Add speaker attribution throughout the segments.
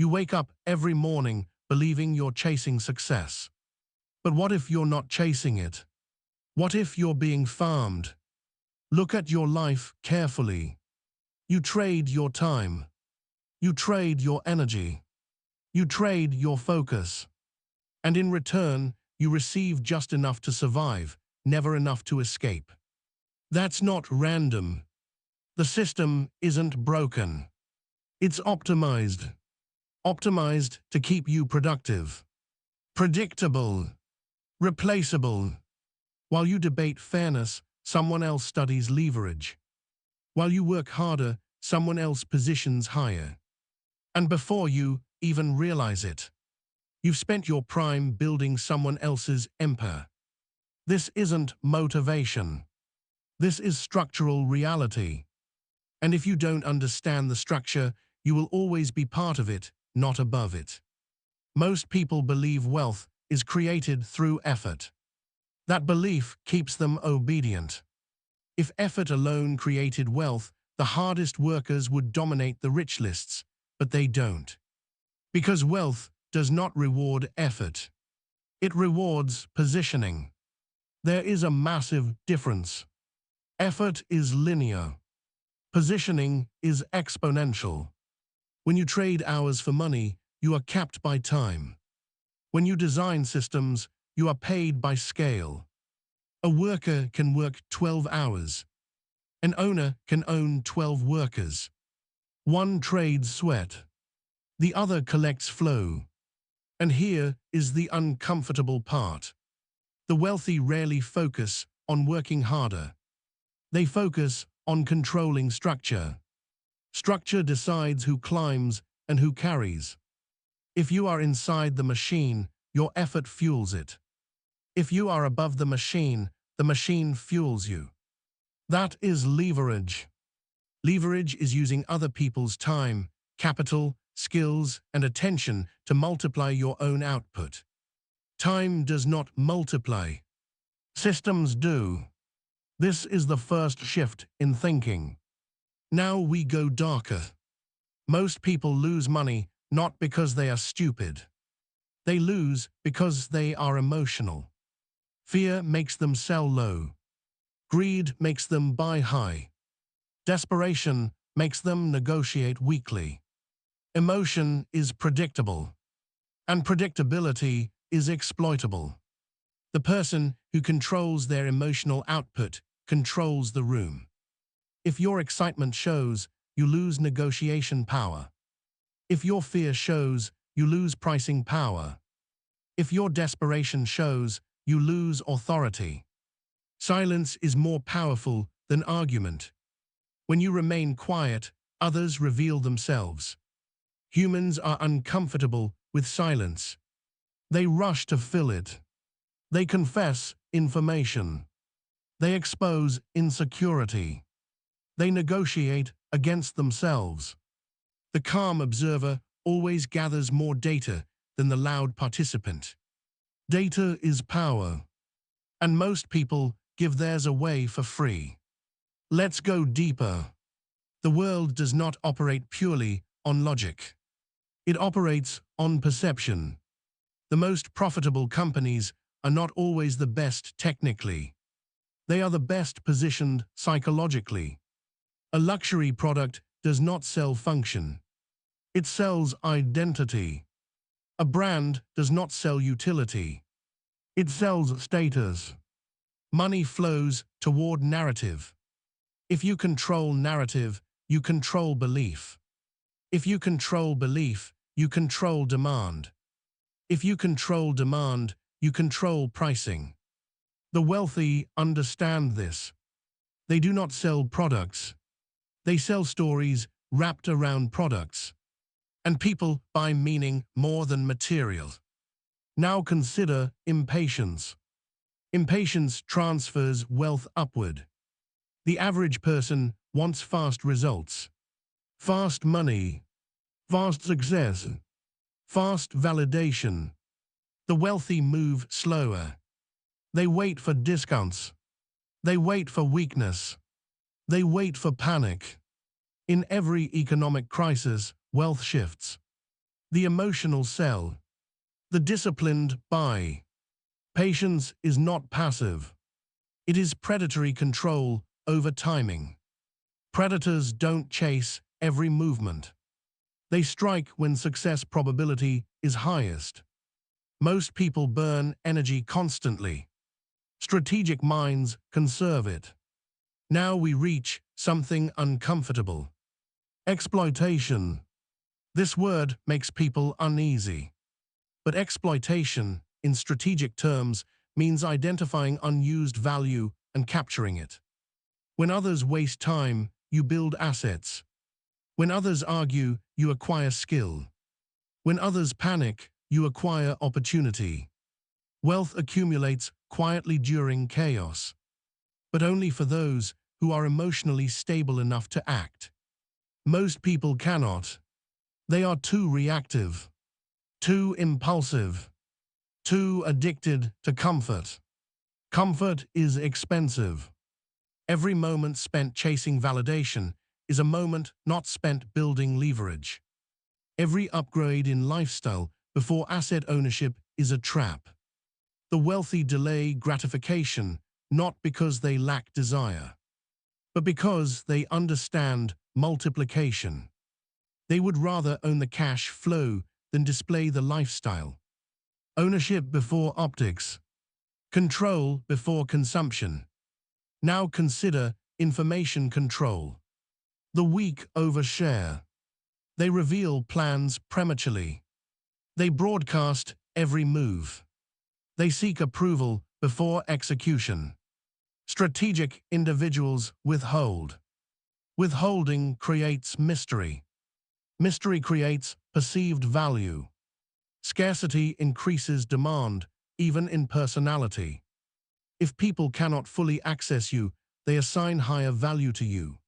Speaker 1: You wake up every morning believing you're chasing success. But what if you're not chasing it? What if you're being farmed? Look at your life carefully. You trade your time. You trade your energy. You trade your focus. And in return, you receive just enough to survive, never enough to escape. That's not random. The system isn't broken. It's optimized. Optimized to keep you productive, predictable, replaceable. While you debate fairness, someone else studies leverage. While you work harder, someone else positions higher. And before you even realize it, you've spent your prime building someone else's empire. This isn't motivation. This is structural reality. And if you don't understand the structure, you will always be part of it, not above it. Most people believe wealth is created through effort. That belief keeps them obedient. If effort alone created wealth, the hardest workers would dominate the rich lists, but they don't. Because wealth does not reward effort. It rewards positioning. There is a massive difference. Effort is linear. Positioning is exponential. When you trade hours for money, you are capped by time. When you design systems, you are paid by scale. A worker can work 12 hours. An owner can own 12 workers. One trades sweat. The other collects flow. And here is the uncomfortable part. The wealthy rarely focus on working harder. They focus on controlling structure. Structure decides who climbs and who carries. If you are inside the machine, your effort fuels it. If you are above the machine fuels you. That is leverage. Leverage is using other people's time, capital, skills, and attention to multiply your own output. Time does not multiply. Systems do. This is the first shift in thinking. Now we go darker. Most people lose money not because they are stupid. They lose because they are emotional. Fear makes them sell low. Greed makes them buy high. Desperation makes them negotiate weakly. Emotion is predictable, and predictability is exploitable. The person who controls their emotional output controls the room. If your excitement shows, you lose negotiation power. If your fear shows, you lose pricing power. If your desperation shows, you lose authority. Silence is more powerful than argument. When you remain quiet, others reveal themselves. Humans are uncomfortable with silence. They rush to fill it. They confess information. They expose insecurity. They negotiate against themselves. The calm observer always gathers more data than the loud participant. Data is power, and most people give theirs away for free. Let's go deeper. The world does not operate purely on logic. It operates on perception. The most profitable companies are not always the best technically. They are the best positioned psychologically. A luxury product does not sell function. It sells identity. A brand does not sell utility. It sells status. Money flows toward narrative. If you control narrative, you control belief. If you control belief, you control demand. If you control demand, you control pricing. The wealthy understand this. They do not sell products. They sell stories wrapped around products. And people buy meaning more than material. Now consider impatience. Impatience transfers wealth upward. The average person wants fast results. Fast money. Fast success. Fast validation. The wealthy move slower. They wait for discounts. They wait for weakness. They wait for panic. In every economic crisis, wealth shifts. The emotional sell. The disciplined buy. Patience is not passive. It is predatory control over timing. Predators don't chase every movement. They strike when success probability is highest. Most people burn energy constantly. Strategic minds conserve it. Now we reach something uncomfortable. Exploitation. This word makes people uneasy. But exploitation, in strategic terms, means identifying unused value and capturing it. When others waste time, you build assets. When others argue, you acquire skill. When others panic, you acquire opportunity. Wealth accumulates quietly during chaos, but only for those who are emotionally stable enough to act. Most people cannot. They are too reactive, too impulsive, too addicted to comfort. Comfort is expensive. Every moment spent chasing validation is a moment not spent building leverage. Every upgrade in lifestyle before asset ownership is a trap. The wealthy delay gratification not because they lack desire, but because they understand multiplication. They would rather own the cash flow than display the lifestyle. Ownership before optics. Control before consumption. Now consider information control. The weak overshare. They reveal plans prematurely. They broadcast every move. They seek approval before execution. Strategic individuals withhold. Withholding creates mystery. Mystery creates perceived value. Scarcity increases demand, even in personality. If people cannot fully access you, they assign higher value to you.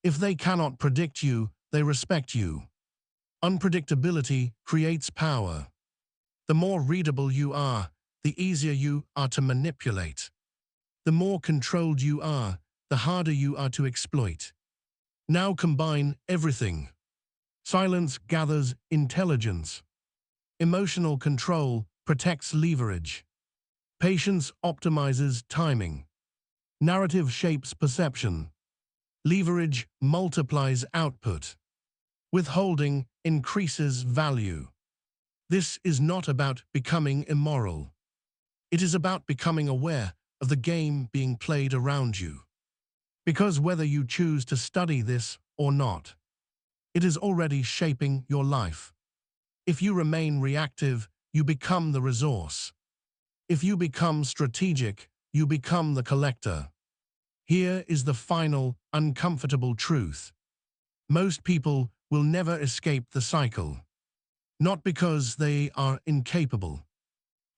Speaker 1: If they cannot predict you, they respect you. Unpredictability creates power. The more readable you are, the easier you are to manipulate. The more controlled you are, the harder you are to exploit. Now combine everything. Silence gathers intelligence. Emotional control protects leverage. Patience optimizes timing. Narrative shapes perception. Leverage multiplies output. Withholding increases value. This is not about becoming immoral. It is about becoming aware of the game being played around you. Because whether you choose to study this or not, it is already shaping your life. If you remain reactive, you become the resource. If you become strategic, you become the collector. Here is the final, uncomfortable truth. Most people will never escape the cycle. Not because they are incapable,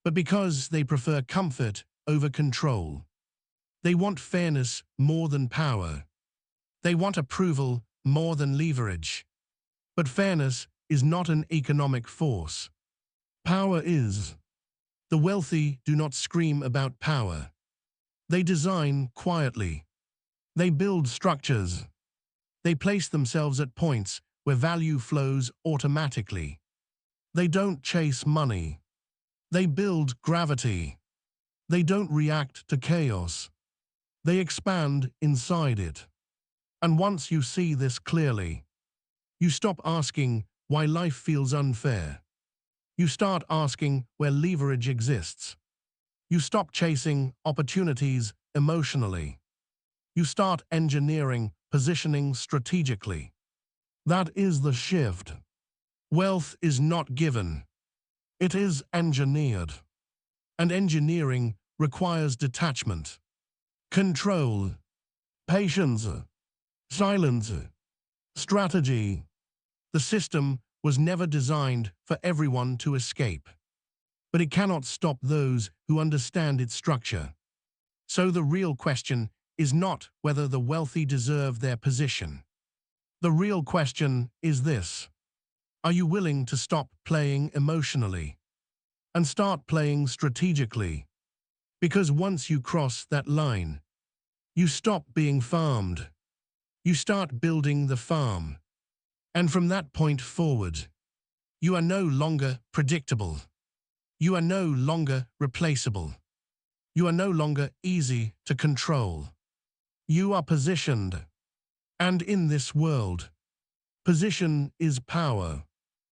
Speaker 1: but because they prefer comfort over control. They want fairness more than power. They want approval more than leverage. But fairness is not an economic force. Power is. The wealthy do not scream about power. They design quietly. They build structures. They place themselves at points where value flows automatically. They don't chase money. They build gravity. They don't react to chaos. They expand inside it. And once you see this clearly, you stop asking why life feels unfair. You start asking where leverage exists. You stop chasing opportunities emotionally. You start engineering positioning strategically. That is the shift. Wealth is not given. It is engineered. And engineering requires detachment, control, patience, silence, strategy. The system was never designed for everyone to escape, but it cannot stop those who understand its structure. So the real question is not whether the wealthy deserve their position. The real question is this: are you willing to stop playing emotionally and start playing strategically? Because once you cross that line, you stop being farmed. You start building the farm. And from that point forward, You are no longer predictable. You are no longer replaceable. You are no longer easy to control. You are positioned. And in this world, position is power.